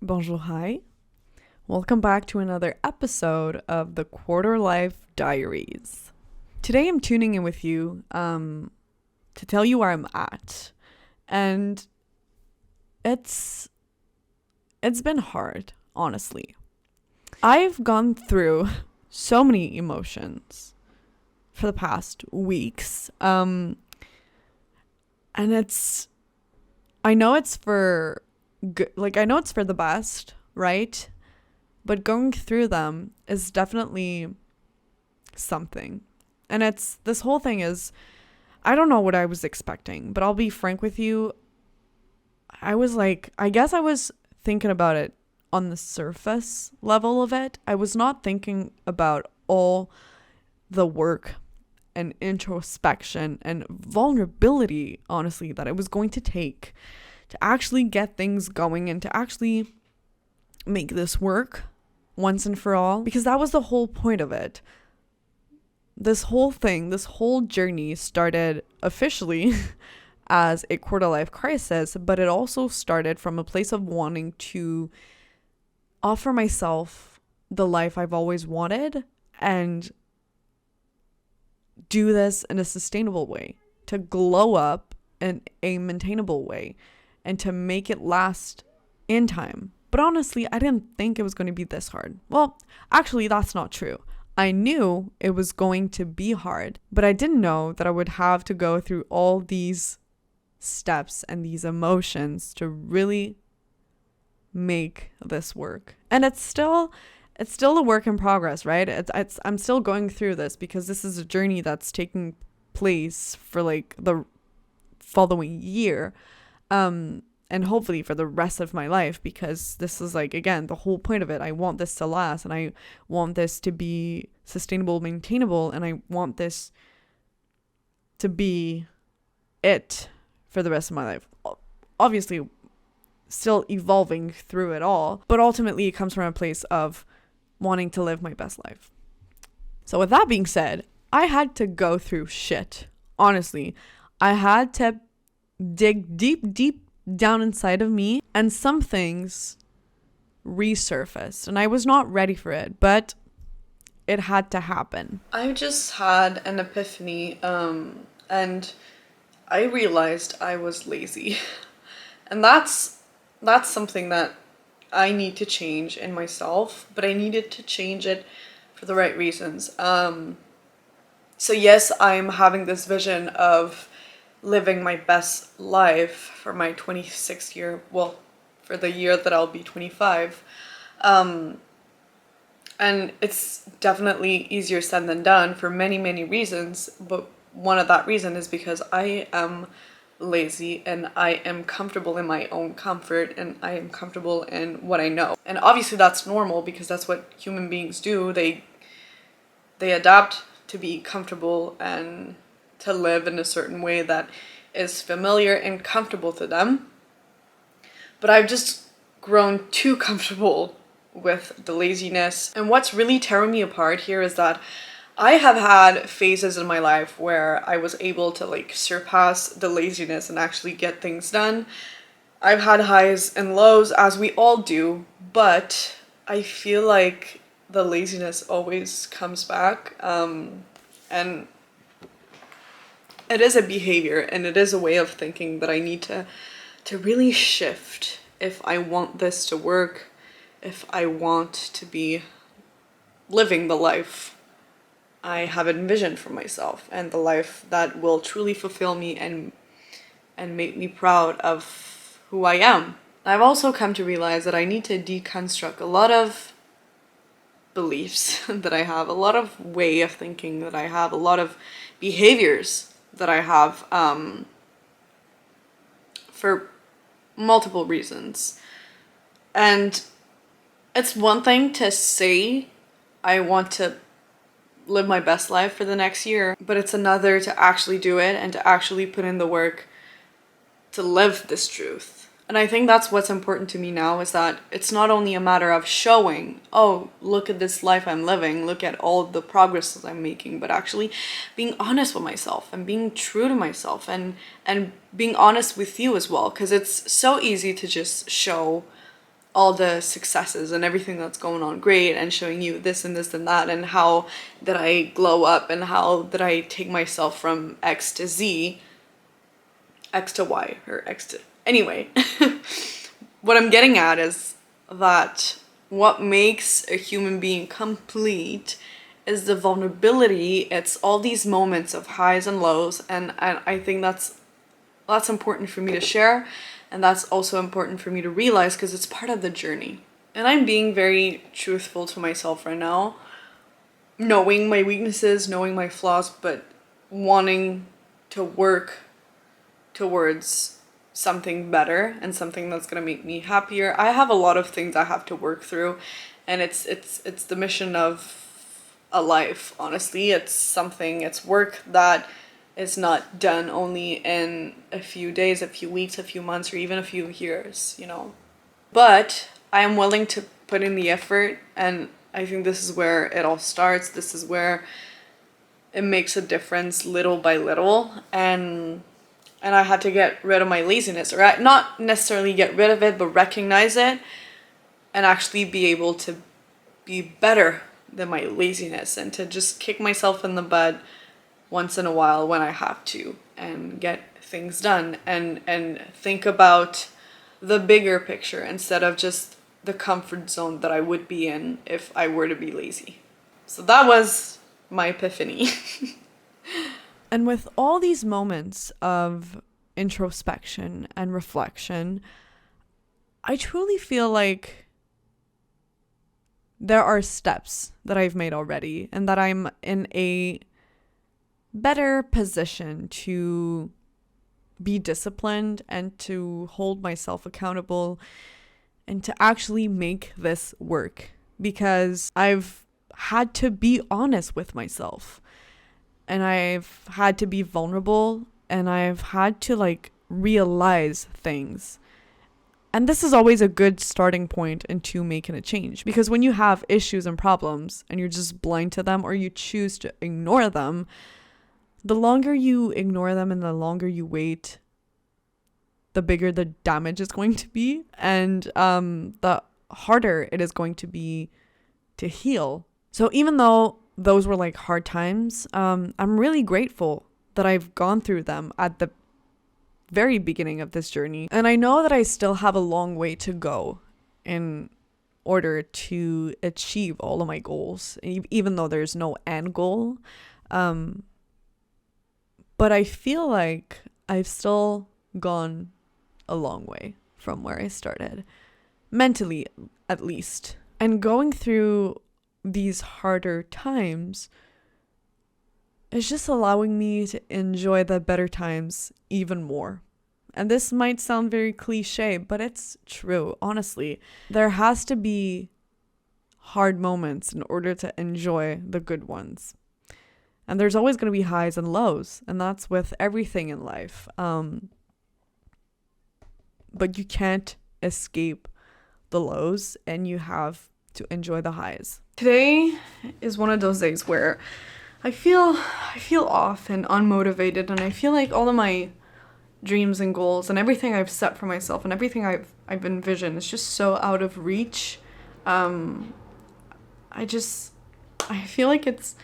Bonjour, hi. Welcome back to another episode of the Quarter Life Diaries. Today I'm tuning in with you to tell you where I'm at. And it's been hard, honestly. I've gone through so many emotions for the past weeks. And I know it's for good, I know it's for the best, right? But going through them is definitely something. And this whole thing is, I don't know what I was expecting, but I'll be frank with you. I guess I was thinking about it on the surface level of it. I was not thinking about all the work and introspection and vulnerability, honestly, that it was going to take to actually get things going and to actually make this work once and for all, because that was the whole point of it. This whole journey started officially as a quarter life crisis, but it also started from a place of wanting to offer myself the life I've always wanted and do this in a sustainable way, to glow up in a maintainable way, and to make it last in time. But honestly, I didn't think it was going to be this hard. Well, actually, that's not true. I knew it was going to be hard, but I didn't know that I would have to go through all these steps and these emotions to really make this work. And it's still a work in progress, right? I'm still going through this because this is a journey that's taking place for like the following year. And hopefully for the rest of my life, because this is like, again, the whole point of it. I want this to last, and I want this to be sustainable, maintainable, and I want this to be it for the rest of my life. Obviously, still evolving through it all, but ultimately it comes from a place of wanting to live my best life. So with that being said, I had to go through shit. Honestly, I had to dig deep down inside of me, and some things resurfaced, and I was not ready for it, but it had to happen. I just had an epiphany, and I realized I was lazy. And that's something that I need to change in myself, but I needed to change it for the right reasons. So yes, I'm having this vision of living my best life for my 26th year, well, for the year that I'll be 25. And it's definitely easier said than done for many reasons, but one of that reason is because I am lazy and I am comfortable in my own comfort and I am comfortable in what I know. And obviously that's normal because that's what human beings do. They adapt to be comfortable and to live in a certain way that is familiar and comfortable to them. But I've just grown too comfortable with the laziness. And what's really tearing me apart here is that I have had phases in my life where I was able to like surpass the laziness and actually get things done. I've had highs and lows, as we all do, but I feel like the laziness always comes back. And it is a behavior and it is a way of thinking that I need to really shift if I want this to work, if I want to be living the life I have envisioned for myself, and the life that will truly fulfill me and make me proud of who I am. I've also come to realize that I need to deconstruct a lot of beliefs that I have, a lot of way of thinking that I have, a lot of behaviors that I have, for multiple reasons. And it's one thing to say I want to live my best life for the next year, but it's another to actually do it and to actually put in the work to live this truth. And I think that's what's important to me now, is that it's not only a matter of showing, oh, look at this life I'm living, look at all the progress that I'm making, but actually being honest with myself and being true to myself and being honest with you as well. Because it's so easy to just show all the successes and everything that's going on great, and showing you this and this and that, and how did I glow up, and how did I take myself from X to Z, X to Y, or X to... Anyway, what I'm getting at is that what makes a human being complete is the vulnerability. It's all these moments of highs and lows, and I think that's important for me to share, and that's also important for me to realize, because it's part of the journey. And I'm being very truthful to myself right now, knowing my weaknesses, knowing my flaws, but wanting to work towards something better and something that's going to make me happier. I have a lot of things I have to work through, and it's the mission of a life, honestly. It's work that is not done only in a few days, a few weeks, a few months, or even a few years, you know. But I am willing to put in the effort, and I think this is where it all starts. This is where it makes a difference little by little, and I had to get rid of my laziness, or not necessarily get rid of it, but recognize it and actually be able to be better than my laziness, and to just kick myself in the butt once in a while when I have to, and get things done, and think about the bigger picture instead of just the comfort zone that I would be in if I were to be lazy. So that was my epiphany. And with all these moments of introspection and reflection, I truly feel like there are steps that I've made already, and that I'm in a better position to be disciplined and to hold myself accountable and to actually make this work, because I've had to be honest with myself, and I've had to be vulnerable, and I've had to realize things. And this is always a good starting point into making a change, because when you have issues and problems and you're just blind to them, or you choose to ignore them, the longer you ignore them and the longer you wait, the bigger the damage is going to be, and the harder it is going to be to heal. So even though those were hard times, I'm really grateful that I've gone through them at the very beginning of this journey. And I know that I still have a long way to go in order to achieve all of my goals, even though there's no end goal. But I feel like I've still gone a long way from where I started, mentally at least. And going through these harder times is just allowing me to enjoy the better times even more. And this might sound very cliche, but it's true, honestly. There has to be hard moments in order to enjoy the good ones. And there's always going to be highs and lows, and that's with everything in life. But you can't escape the lows, and you have to enjoy the highs. Today is one of those days where I feel off and unmotivated, and I feel like all of my dreams and goals and everything I've set for myself and everything I've envisioned is just so out of reach. I feel like it's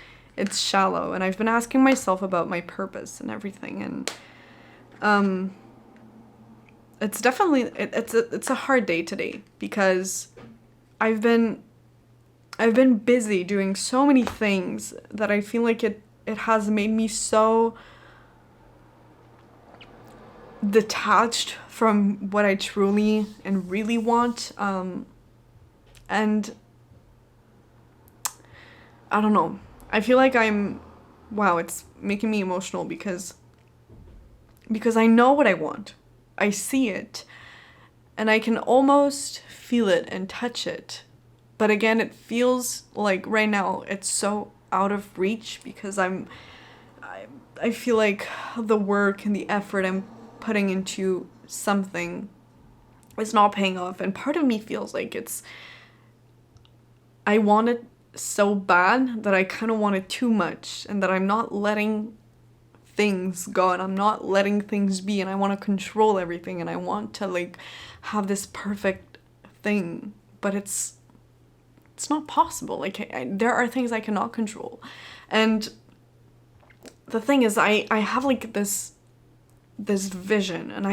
shallow, and I've been asking myself about my purpose and everything, and it's definitely it's a hard day today, because I've been busy doing so many things that I feel like it has made me so detached from what I truly and really want, and I don't know. I feel like it's making me emotional, because I know what I want. I see it, and I can almost feel it and touch it. But again, it feels like right now it's so out of reach, because I feel like the work and the effort I'm putting into something is not paying off, and part of me feels like I want it so bad that I kind of want it too much, and that I'm not letting things go, and I'm not letting things be, and I want to control everything, and I want to have this perfect thing, but it's not possible. Like, there are things I cannot control. And the thing is, I have like this vision, and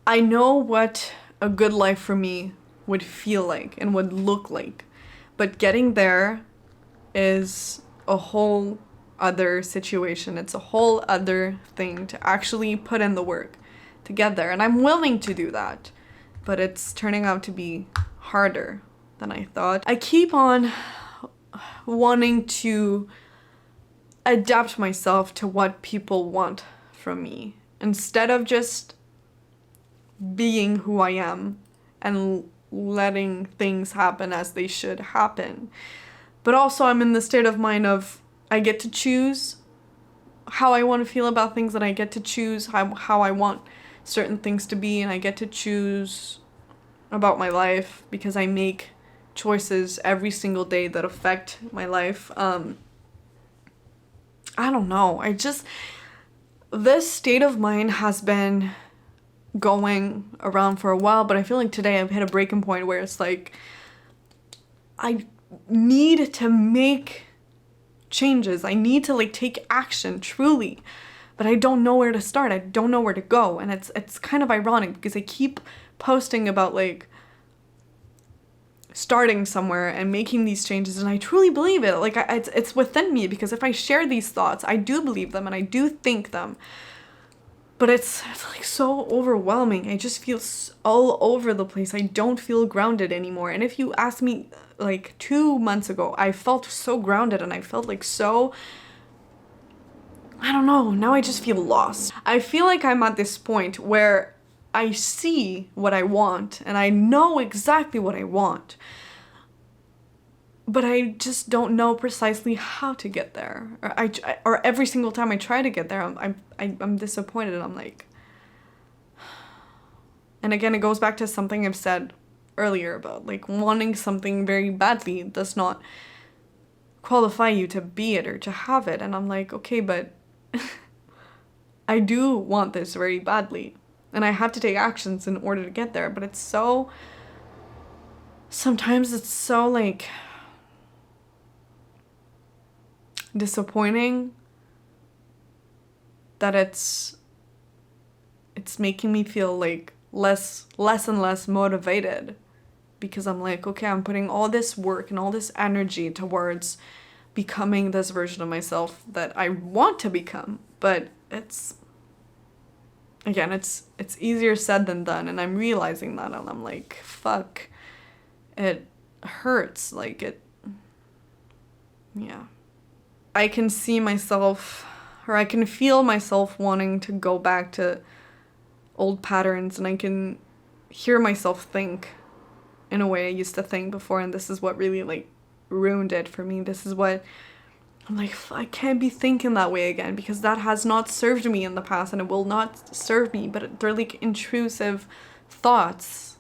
I know what a good life for me would feel like and would look like. But getting there is a whole other situation. It's a whole other thing to actually put in the work to get there. And I'm willing to do that. But it's turning out to be harder than I thought. I keep on wanting to adapt myself to what people want from me, instead of just being who I am and letting things happen as they should happen. But also I'm in the state of mind of I get to choose how I want to feel about things, and I get to choose how I want certain things to be, and I get to choose about my life because I make choices every single day that affect my life. I don't know. This state of mind has been going around for a while, but I feel like today I've hit a breaking point where it's like I need to make changes. I need to like take action truly, but I don't know where to start. I don't know where to go. And it's kind of ironic because I keep posting about like starting somewhere and making these changes, and I truly believe it. Like it's within me, because if I share these thoughts, I do believe them and I do think them. But it's like so overwhelming. I just feel all over the place. I don't feel grounded anymore. And if you asked me like 2 months ago, I felt so grounded and I felt like so, I don't know, now I just feel lost. I feel like I'm at this point where I see what I want and I know exactly what I want, but I just don't know precisely how to get there. Or every single time I try to get there, I'm disappointed. And I'm like, and again, it goes back to something I've said earlier about like wanting something very badly does not qualify you to be it or to have it. And I'm like, okay, but I do want this very badly, and I have to take actions in order to get there. But it's so, sometimes it's so like disappointing that it's making me feel like less and less motivated, because I'm like, okay, I'm putting all this work and all this energy towards becoming this version of myself that I want to become, but it's easier said than done, and I'm realizing that, and I'm like, fuck, it hurts, like it, yeah. I can see myself, or I can feel myself wanting to go back to old patterns, and I can hear myself think in a way I used to think before, and this is what really like ruined it for me. This is what I'm like, I can't be thinking that way again, because that has not served me in the past and it will not serve me. But they're like intrusive thoughts,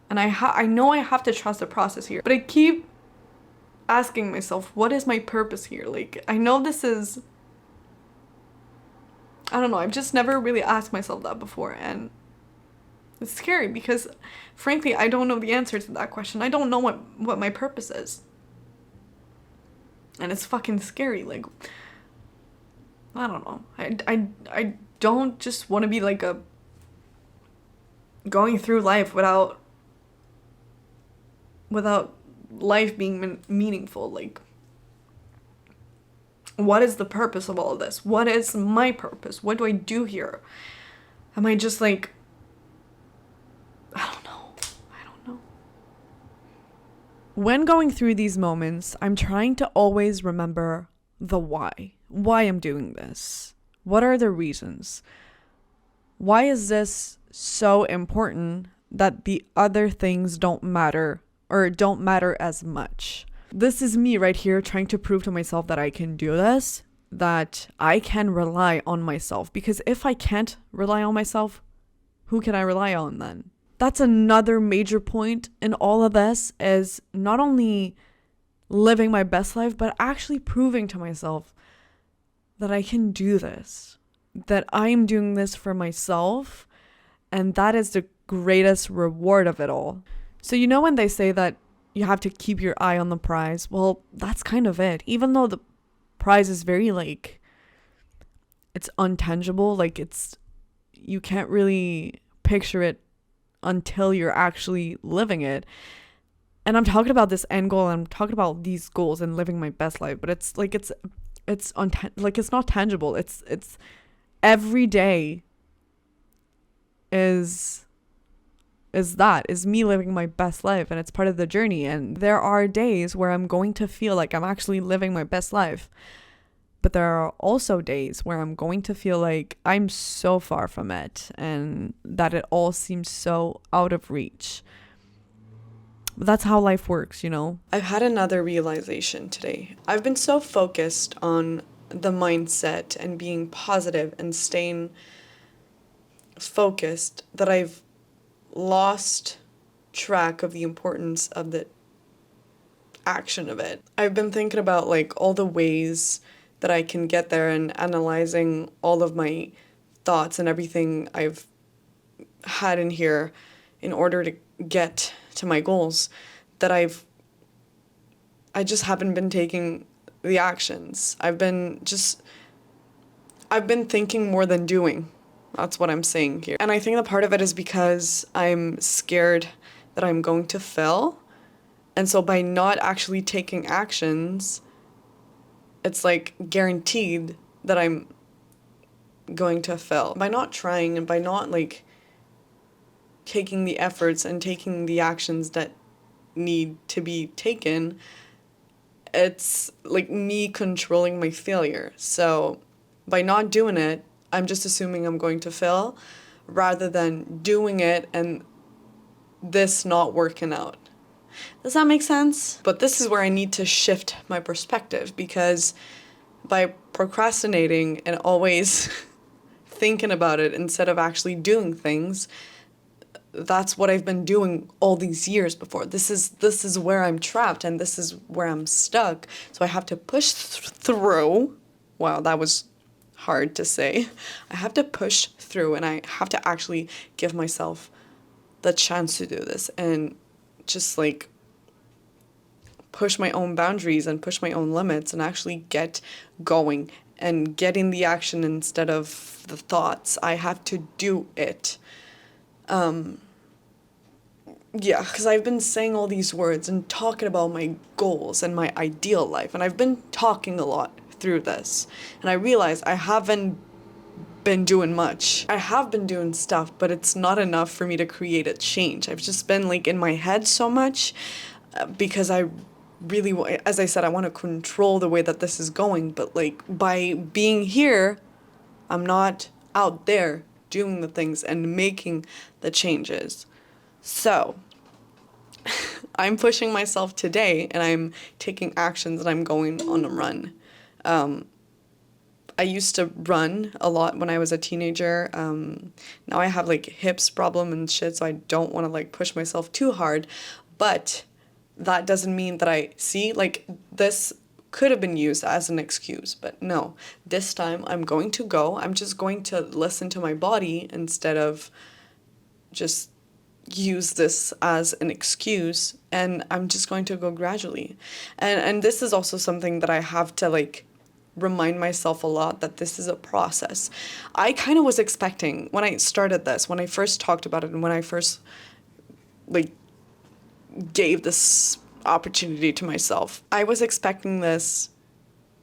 and I know I have to trust the process here, but I keep asking myself, what is my purpose here? Like, I know this is, I don't know, I've just never really asked myself that before, and it's scary because frankly I don't know the answer to that question. I don't know what my purpose is. And it's fucking scary. Like, I don't know. I don't just want to be like going through life without life being meaningful. Like, what is the purpose of all of this? What is my purpose? What do I do here? Am I just like, I don't know. When going through these moments, I'm trying to always remember the why. Why I'm doing this. What are the reasons? Why is this so important that the other things don't matter, or don't matter as much? This is me right here trying to prove to myself that I can do this, that I can rely on myself. Because if I can't rely on myself, who can I rely on then? That's another major point in all of this, is not only living my best life, but actually proving to myself that I can do this, that I'm doing this for myself, and that is the greatest reward of it all. So you know when they say that you have to keep your eye on the prize? Well, that's kind of it. Even though the prize is very like, it's untangible, like you can't really picture it until you're actually living it. And I'm talking about this end goal, and I'm talking about these goals and living my best life, but it's like it's not tangible. It's every day is me living my best life, and it's part of the journey. And there are days where I'm going to feel like I'm actually living my best life, but there are also days where I'm going to feel like I'm so far from it and that it all seems so out of reach. But that's how life works, you know. I've had another realization today. I've been so focused on the mindset and being positive and staying focused that I've lost track of the importance of the action of it. I've been thinking about like all the ways that I can get there and analyzing all of my thoughts and everything I've had in here in order to get to my goals, that I just haven't been taking the actions. I've been thinking more than doing. That's what I'm saying here. And I think that part of it is because I'm scared that I'm going to fail. And so by not actually taking actions, it's like guaranteed that I'm going to fail. By not trying and by not like taking the efforts and taking the actions that need to be taken, it's like me controlling my failure. So by not doing it, I'm just assuming I'm going to fail rather than doing it and this not working out. Does that make sense? But this is where I need to shift my perspective, because by procrastinating and always thinking about it instead of actually doing things, that's what I've been doing all these years before. This is where I'm trapped and this is where I'm stuck. So I have to push through. Wow, that was hard to say. I have to push through, and I have to actually give myself the chance to do this and just like push my own boundaries and push my own limits and actually get going and getting the action instead of the thoughts. I have to do it. Yeah, because I've been saying all these words and talking about my goals and my ideal life, and I've been talking a lot through this, and I realize I haven't been doing much. I have been doing stuff, but it's not enough for me to create a change. I've just been like in my head so much because I really, as I said, I want to control the way that this is going, but like by being here, I'm not out there doing the things and making the changes. So I'm pushing myself today, and I'm taking actions, and I'm going on a run. I used to run a lot when I was a teenager. Now I have like hips problem and shit, so I don't want to like push myself too hard. But that doesn't mean that like this could have been used as an excuse, but no. This time I'm going to go. I'm just going to listen to my body instead of just use this as an excuse, and I'm just going to go gradually. And this is also something that I have to like remind myself a lot, that this is a process. I kind of was expecting when I started this, when I first talked about it, and when I first like gave this opportunity to myself, I was expecting this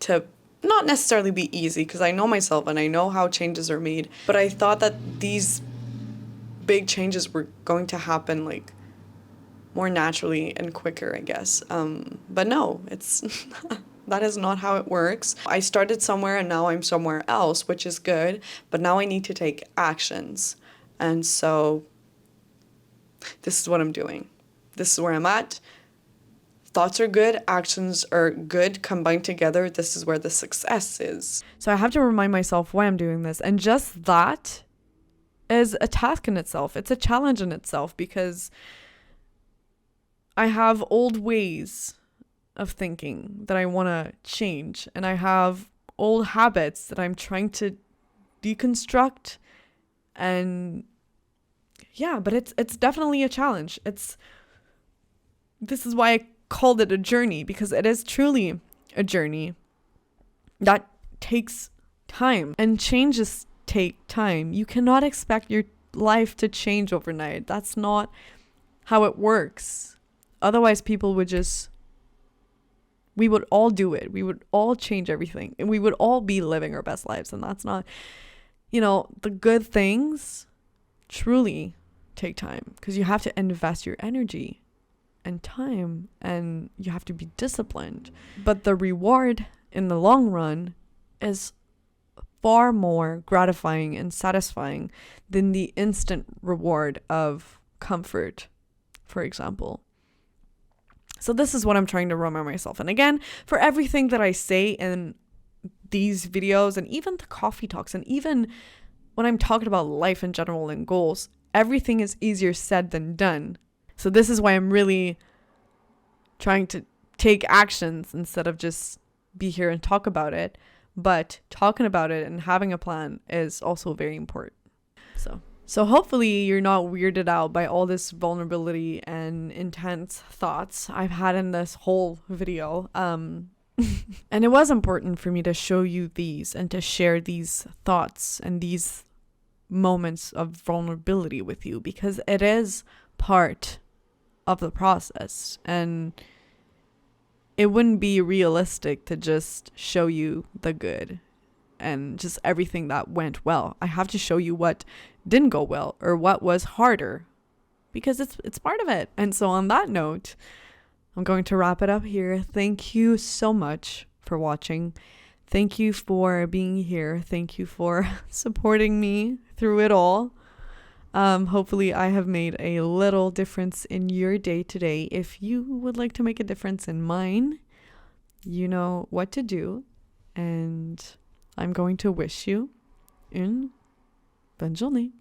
to not necessarily be easy, because I know myself and I know how changes are made, but I thought that these big changes were going to happen like more naturally and quicker, I guess. But no, it's that is not how it works. I started somewhere and now I'm somewhere else, which is good, but now I need to take actions. And so this is what I'm doing. This is where I'm at. Thoughts are good, actions are good, combined together, this is where the success is. So I have to remind myself why I'm doing this, and just that is a task in itself. It's a challenge in itself, because I have old ways of thinking that I want to change, and I have old habits that I'm trying to deconstruct and yeah, but it's definitely a challenge. This is why I called it a journey, because it is truly a journey that takes time, and changes take time. You cannot expect your life to change overnight. That's not how it works. Otherwise, we would all do it. We would all change everything, and we would all be living our best lives. And that's not, the good things truly take time, because you have to invest your energy and time, and you have to be disciplined. But the reward in the long run is far more gratifying and satisfying than the instant reward of comfort, for example. So this is what I'm trying to remind myself. And again, for everything that I say in these videos, and even the coffee talks, and even when I'm talking about life in general and goals, everything is easier said than done. So this is why I'm really trying to take actions instead of just be here and talk about it. But talking about it and having a plan is also very important. So hopefully you're not weirded out by all this vulnerability and intense thoughts I've had in this whole video. And it was important for me to show you these and to share these thoughts and these moments of vulnerability with you, because it is part of the process, and it wouldn't be realistic to just show you the good and just everything that went well. I have to show you what didn't go well or what was harder, because it's part of it. And so on that note, I'm going to wrap it up here. Thank you so much for watching. Thank you for being here. Thank you for supporting me through it all. Hopefully I have made a little difference in your day today. If you would like to make a difference in mine, you know what to do. And I'm going to wish you une bonne journée.